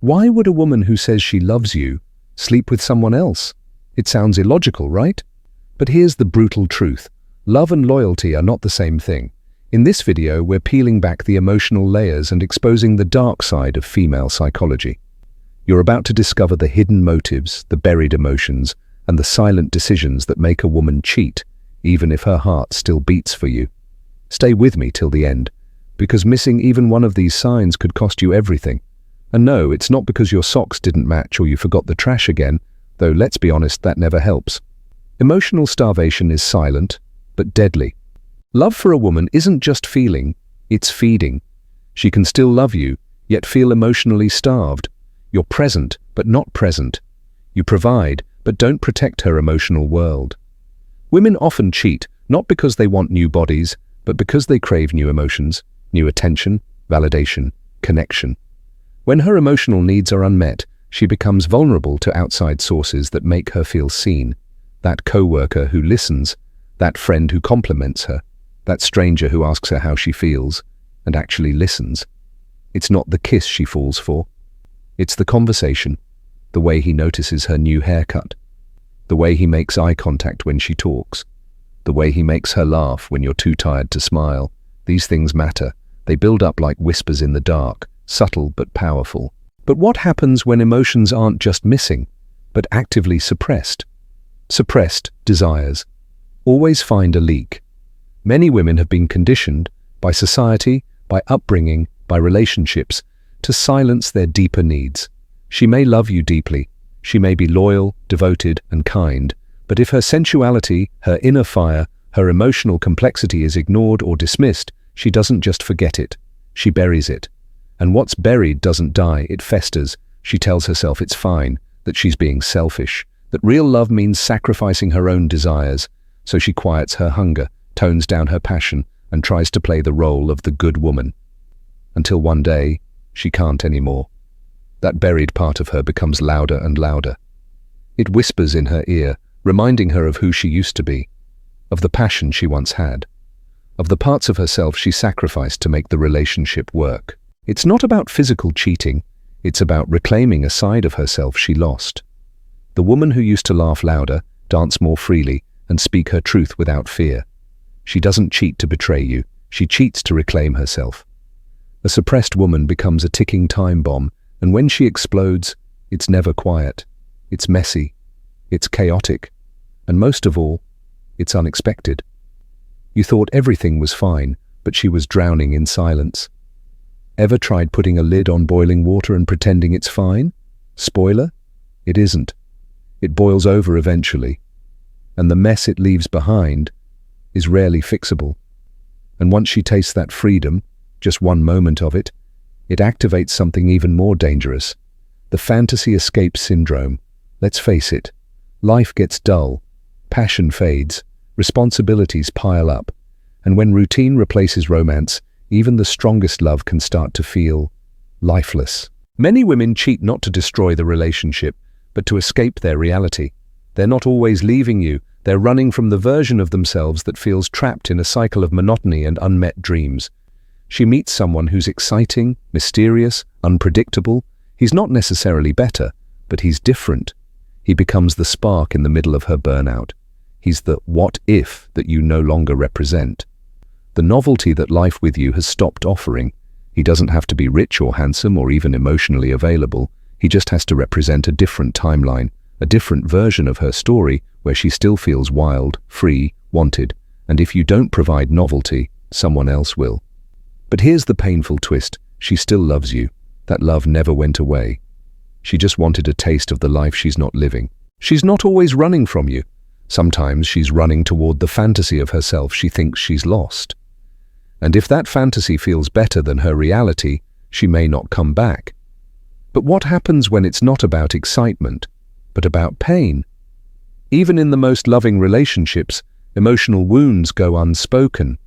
Why would a woman who says she loves you sleep with someone else? It sounds illogical, right? But here's the brutal truth. Love and loyalty are not the same thing. In this video, we're peeling back the emotional layers and exposing the dark side of female psychology. You're about to discover the hidden motives, the buried emotions, and the silent decisions that make a woman cheat, even if her heart still beats for you. Stay with me till the end, because missing even one of these signs could cost you everything. And no, it's not because your socks didn't match or you forgot the trash again, though let's be honest, that never helps. Emotional starvation is silent, but deadly. Love for a woman isn't just feeling, it's feeding. She can still love you, yet feel emotionally starved. You're present, but not present. You provide, but don't protect her emotional world. Women often cheat, not because they want new bodies, but because they crave new emotions, new attention, validation, connection. When her emotional needs are unmet, she becomes vulnerable to outside sources that make her feel seen. That coworker who listens, that friend who compliments her, that stranger who asks her how she feels and actually listens. It's not the kiss she falls for. It's the conversation, the way he notices her new haircut, the way he makes eye contact when she talks, the way he makes her laugh when you're too tired to smile. These things matter. They build up like whispers in the dark, subtle but powerful. But what happens when emotions aren't just missing, but actively suppressed? Suppressed desires always find a leak. Many women have been conditioned by society, by upbringing, by relationships, to silence their deeper needs. She may love you deeply, she may be loyal, devoted, and kind, but if her sensuality, her inner fire, her emotional complexity is ignored or dismissed, she doesn't just forget it, she buries it. And what's buried doesn't die, it festers. She tells herself it's fine, that she's being selfish, that real love means sacrificing her own desires, so she quiets her hunger, tones down her passion, and tries to play the role of the good woman. Until one day, she can't anymore. That buried part of her becomes louder and louder. It whispers in her ear, reminding her of who she used to be, of the passion she once had, of the parts of herself she sacrificed to make the relationship work. It's not about physical cheating, it's about reclaiming a side of herself she lost. The woman who used to laugh louder, dance more freely, and speak her truth without fear. She doesn't cheat to betray you, she cheats to reclaim herself. A suppressed woman becomes a ticking time bomb, and when she explodes, it's never quiet. It's messy, it's chaotic, and most of all, it's unexpected. You thought everything was fine, but she was drowning in silence. Ever tried putting a lid on boiling water and pretending it's fine? Spoiler? It isn't. It boils over eventually, and the mess it leaves behind is rarely fixable. And once she tastes that freedom, just one moment of it, it activates something even more dangerous. The fantasy escape syndrome. Let's face it, life gets dull, passion fades, responsibilities pile up, and when routine replaces romance, even the strongest love can start to feel lifeless. Many women cheat not to destroy the relationship, but to escape their reality. They're not always leaving you, they're running from the version of themselves that feels trapped in a cycle of monotony and unmet dreams. She meets someone who's exciting, mysterious, unpredictable. He's not necessarily better, but he's different. He becomes the spark in the middle of her burnout. He's the what if that you no longer represent. The novelty that life with you has stopped offering. He doesn't have to be rich or handsome or even emotionally available. He just has to represent a different timeline, a different version of her story where she still feels wild, free, wanted. And if you don't provide novelty, someone else will. But here's the painful twist. She still loves you. That love never went away. She just wanted a taste of the life she's not living. She's not always running from you. Sometimes she's running toward the fantasy of herself she thinks she's lost. And if that fantasy feels better than her reality, she may not come back. But what happens when it's not about excitement, but about pain? Even in the most loving relationships, emotional wounds go unspoken.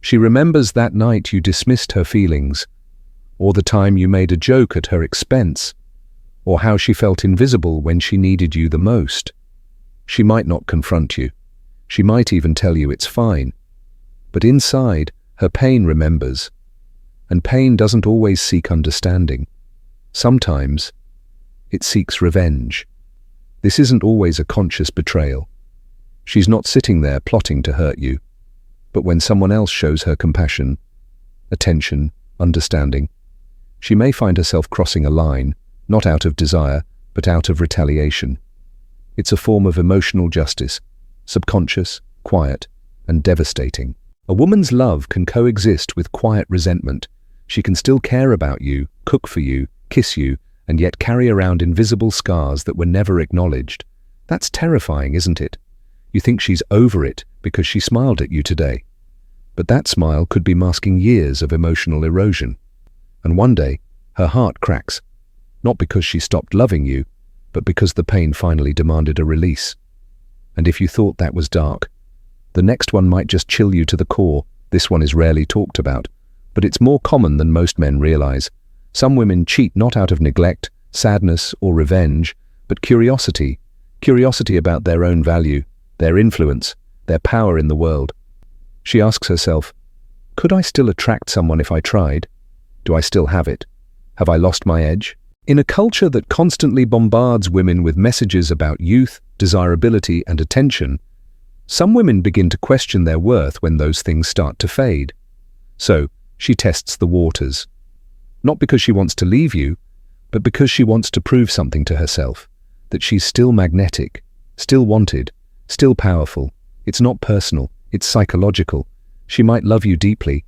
She remembers that night you dismissed her feelings, or the time you made a joke at her expense, or how she felt invisible when she needed you the most. She might not confront you. She might even tell you it's fine. But inside, her pain remembers. And pain doesn't always seek understanding. Sometimes it seeks revenge. This isn't always a conscious betrayal. She's not sitting there plotting to hurt you. But when someone else shows her compassion, attention, understanding, she may find herself crossing a line, not out of desire, but out of retaliation. It's a form of emotional justice, subconscious, quiet, and devastating. A woman's love can coexist with quiet resentment. She can still care about you, cook for you, kiss you, and yet carry around invisible scars that were never acknowledged. That's terrifying, isn't it? You think she's over it because she smiled at you today. But that smile could be masking years of emotional erosion. And one day, her heart cracks, not because she stopped loving you, but because the pain finally demanded a release. And if you thought that was dark, the next one might just chill you to the core. This one is rarely talked about, but it's more common than most men realize. Some women cheat not out of neglect, sadness, or revenge, but curiosity about their own value, their influence, their power in the world. She asks herself, could I still attract someone if I tried? Do I still have it? Have I lost my edge? In a culture that constantly bombards women with messages about youth, desirability, and attention, some women begin to question their worth when those things start to fade. So, she tests the waters. Not because she wants to leave you, but because she wants to prove something to herself, that she's still magnetic, still wanted, still powerful. It's not personal, it's psychological. She might love you deeply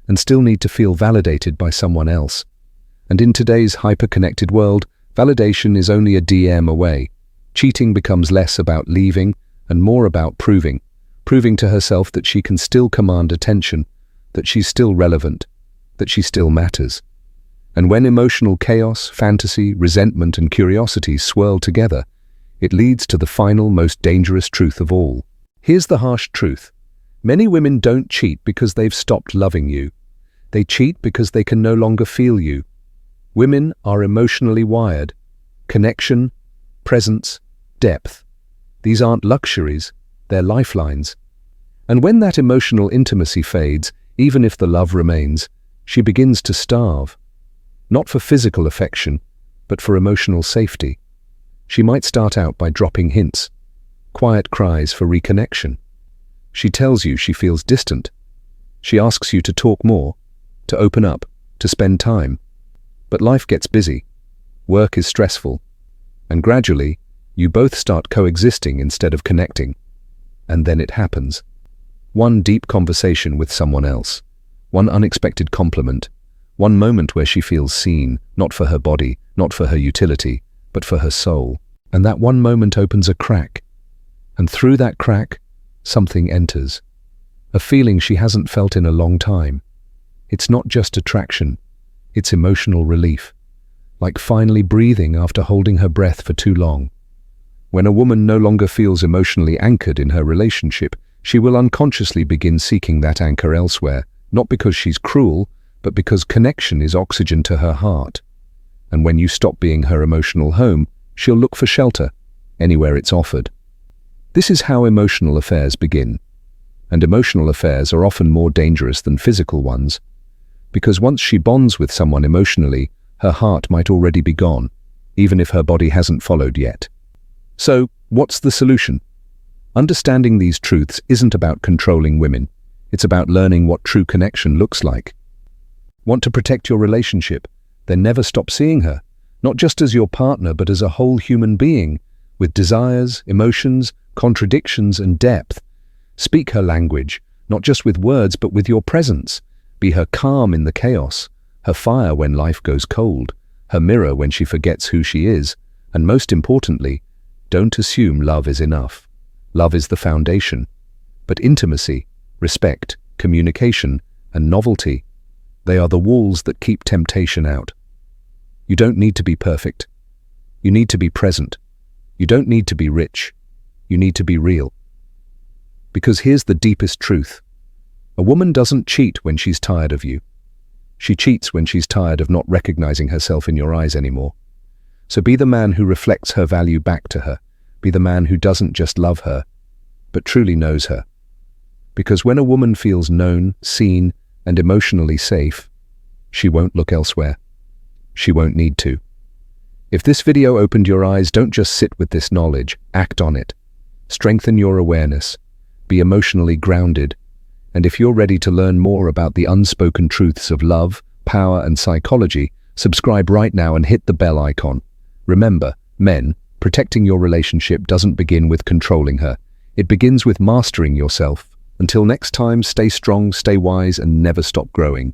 and still need to feel validated by someone else. And in today's hyper-connected world, validation is only a DM away. Cheating becomes less about leaving and more about proving to herself that she can still command attention, that she's still relevant, that she still matters. And when emotional chaos, fantasy, resentment, and curiosity swirl together, it leads to the final, most dangerous truth of all. Here's the harsh truth. Many women don't cheat because they've stopped loving you. They cheat because they can no longer feel you. Women are emotionally wired. Connection, presence, depth. These aren't luxuries, they're lifelines. And when that emotional intimacy fades, even if the love remains, she begins to starve. Not for physical affection, but for emotional safety. She might start out by dropping hints, quiet cries for reconnection. She tells you she feels distant. She asks you to talk more, to open up, to spend time. But life gets busy. Work is stressful. And gradually, you both start coexisting instead of connecting. And then it happens. One deep conversation with someone else. One unexpected compliment. One moment where she feels seen, not for her body, not for her utility, but for her soul. And that one moment opens a crack. And through that crack, something enters. A feeling she hasn't felt in a long time. It's not just attraction. It's emotional relief. Like finally breathing after holding her breath for too long. When a woman no longer feels emotionally anchored in her relationship, she will unconsciously begin seeking that anchor elsewhere, not because she's cruel, but because connection is oxygen to her heart. And when you stop being her emotional home, she'll look for shelter, anywhere it's offered. This is how emotional affairs begin. And emotional affairs are often more dangerous than physical ones, because once she bonds with someone emotionally, her heart might already be gone, even if her body hasn't followed yet. So, what's the solution? Understanding these truths isn't about controlling women. It's about learning what true connection looks like. Want to protect your relationship? Then never stop seeing her, not just as your partner, but as a whole human being, with desires, emotions, contradictions, and depth. Speak her language, not just with words, but with your presence. Be her calm in the chaos, her fire when life goes cold, her mirror when she forgets who she is, and most importantly, don't assume love is enough. Love is the foundation. But intimacy, respect, communication, and novelty, they are the walls that keep temptation out. You don't need to be perfect. You need to be present. You don't need to be rich. You need to be real. Because here's the deepest truth. A woman doesn't cheat when she's tired of you. She cheats when she's tired of not recognizing herself in your eyes anymore. So be the man who reflects her value back to her. Be the man who doesn't just love her, but truly knows her. Because when a woman feels known, seen, and emotionally safe, she won't look elsewhere. She won't need to. If this video opened your eyes, don't just sit with this knowledge, act on it. Strengthen your awareness, be emotionally grounded, and if you're ready to learn more about the unspoken truths of love, power, and psychology, subscribe right now and hit the bell icon. Remember, men, protecting your relationship doesn't begin with controlling her. It begins with mastering yourself. Until next time, stay strong, stay wise, and never stop growing.